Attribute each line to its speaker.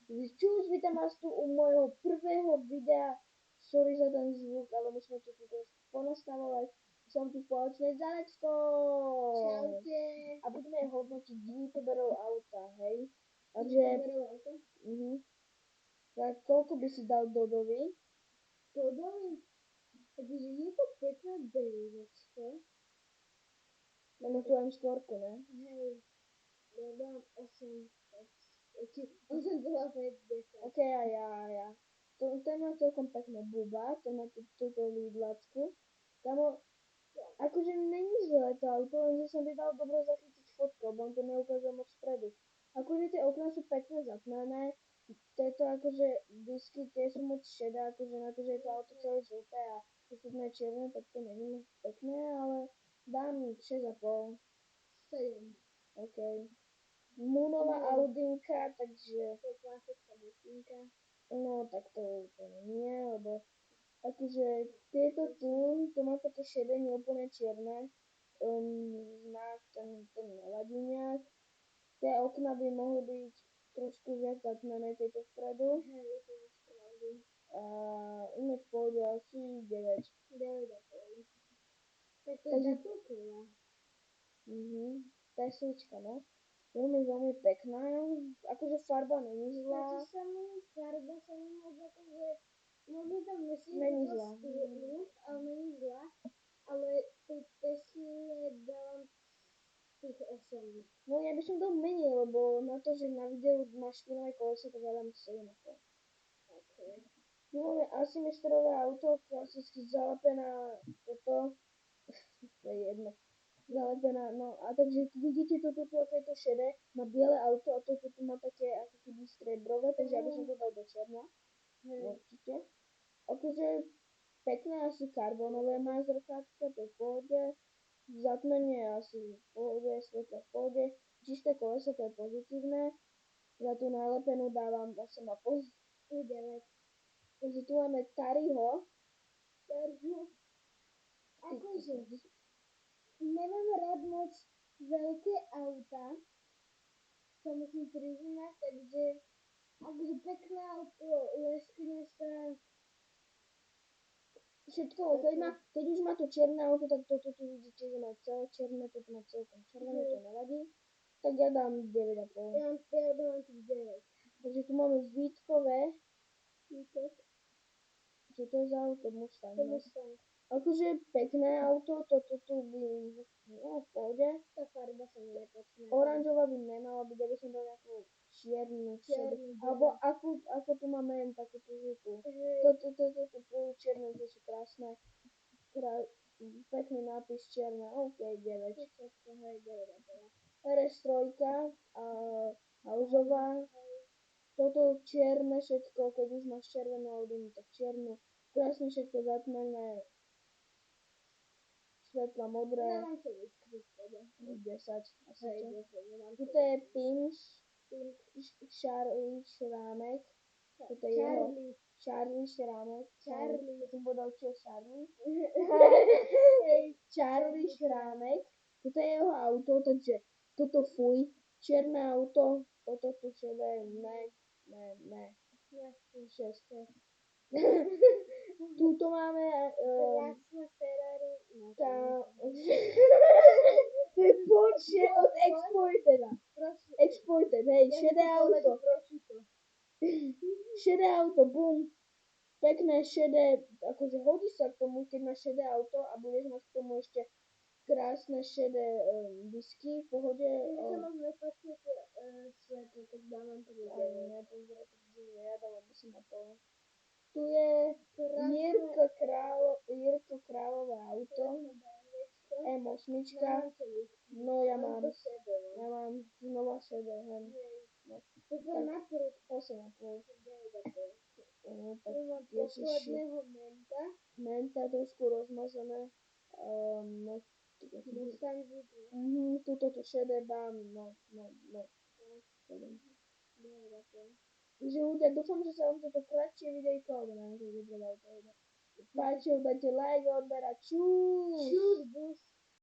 Speaker 1: Čus, vítam vás tu u môjho prvého videa. Sorry za ten zvuk, ale musíme to tu trošku ponastavovať. Som tu spoločne s Alexkou.
Speaker 2: Čaute.
Speaker 1: A budeme hodnotiť youtuberov auta, hej? Takže, tak koľko by si dal Dodovi?
Speaker 2: Dodovi? Takže je to pekná BMWčka.
Speaker 1: Máme tu M4, ne?
Speaker 2: Hej, ja dám 8, 8,5, 10.
Speaker 1: Ok, a ja. Ten má celkom pekné buba, ten má túto lídlačku. Kamo, akože není zlé to auto, lenže som by dal dobre zachytiť fotku, lebo on to neukazuje moc vpredu. Akože tie okná sú pekne zatmené, tieto akože disky tie sú moc šedé, akože na to, že je to auto celé žlté a ostatné čierne, tak to není moc pekné, ale dám 6,5.
Speaker 2: 7.
Speaker 1: OK. Moonová Audinka, takže...
Speaker 2: To je klasická busínka.
Speaker 1: No, tak to úplne nie, lebo akože tieto tu, to má také šedé, neúplne čierne, znak, ten nevadí nejak. Tie okna by mohli byť trošku viac zatmené, tieto vpredu.
Speaker 2: Hej, to máš pravdu.
Speaker 1: A inak v pohode asi 9.
Speaker 2: 9,5. Tak to je Tesla.
Speaker 1: Teslička, no. Veľmi pekná. Akože farba není zlá.
Speaker 2: Farba sa mi moc akože... Možno tam myslím,
Speaker 1: Není
Speaker 2: že to
Speaker 1: zlá.
Speaker 2: štýlus, ale není zlá. Ale tej Tesle dávam tých 8.
Speaker 1: No ja by som dal menej, lebo na to, že na videu máš špinavé kolesa, tak ja dám 7,5.
Speaker 2: Okay.
Speaker 1: Tu máme asymetrové auto, klasicky zalepená toto, to je jedno, zalepená, no a takže vidíte toto tu, aké je to šedé, má biele auto a toto tu má také ako keby striebrové, takže ja by som to dal do černa, určite. Akože pekné asi karbonové má zrkadka, to je v pohode, zatmenie je asi v pohode, svetlo v pohode, čisté kolesa, to je pozitívne, za tú nalepenú dávam 8,5.
Speaker 2: 9.
Speaker 1: Takže tu máme Tariho.
Speaker 2: Akože, nemám rád moc veľké auta, to musím priznať, takže akože pekné auto, leskne sa.
Speaker 1: Všetko, keď už má to čierne auto, tak toto tu vidíte, že má celé čierne, toto má celkom červené, to nevadí. Tak ja dám 9,5.
Speaker 2: Ja dám tých 9.
Speaker 1: Takže tu máme Vítkové. Čo to je za auto? Mustang.
Speaker 2: Mustang.
Speaker 1: Akože pekné auto, toto tu by, no v pohode.
Speaker 2: Tá farba sa mi nepáči.
Speaker 1: Oranžová by nemala byť, aby som dal nejakú čiernu, alebo ako tu máme takú tú žltú. Toto čierne, to sú krásne. Pekný nápis čierna, OK, 9.
Speaker 2: Hej, 9,5.
Speaker 1: RS3 a Hausová. Toto čierne všetko, keď už máš červenú Audinu, tak čiernu. Krásne všetko zatmené. Svetla modré.
Speaker 2: Dávam to
Speaker 1: 10 asi
Speaker 2: Hej,
Speaker 1: čo.
Speaker 2: 10.
Speaker 1: Tuto je Pink Charlie Šrámek. Toto je jeho Charlie Šrámek.
Speaker 2: Charlie.
Speaker 1: Ja som povedal, čo je Charlie. Charlie Šrámek. Toto je jeho auto, takže toto fuj. Čierne auto, toto tu šedé, ne. 6. Tuto máme
Speaker 2: Krásne Ferrari.
Speaker 1: to je Porsche od Exploiteda. Exploited, hej, šedé auto. Šedé auto, bum. Pekné šedé, akože hodí sa k tomu, keď máš šedé auto a budeš mať k tomu ešte krásne šedé disky, v pohode.
Speaker 2: Mne sa moc nepáči svetlo, tak dávam to 9.
Speaker 1: Mne to vyzerá tak divne, ja dávam 8,5. Tu je Jirko Králové auto, M8. No ja mám znova šedé, hen. No.
Speaker 2: Toto je naprv.
Speaker 1: 8,5. Tak
Speaker 2: Posledného
Speaker 1: Menta trošku rozmazané.
Speaker 2: Mustangu.
Speaker 1: Tuto to šedé dám, no. 7. Takže ľudia, dúfam, že sa vám toto kratšie videjko, alebo neviem, že vybrať auto. Páčilo, dajte like, odber a čus!
Speaker 2: Čus, bus.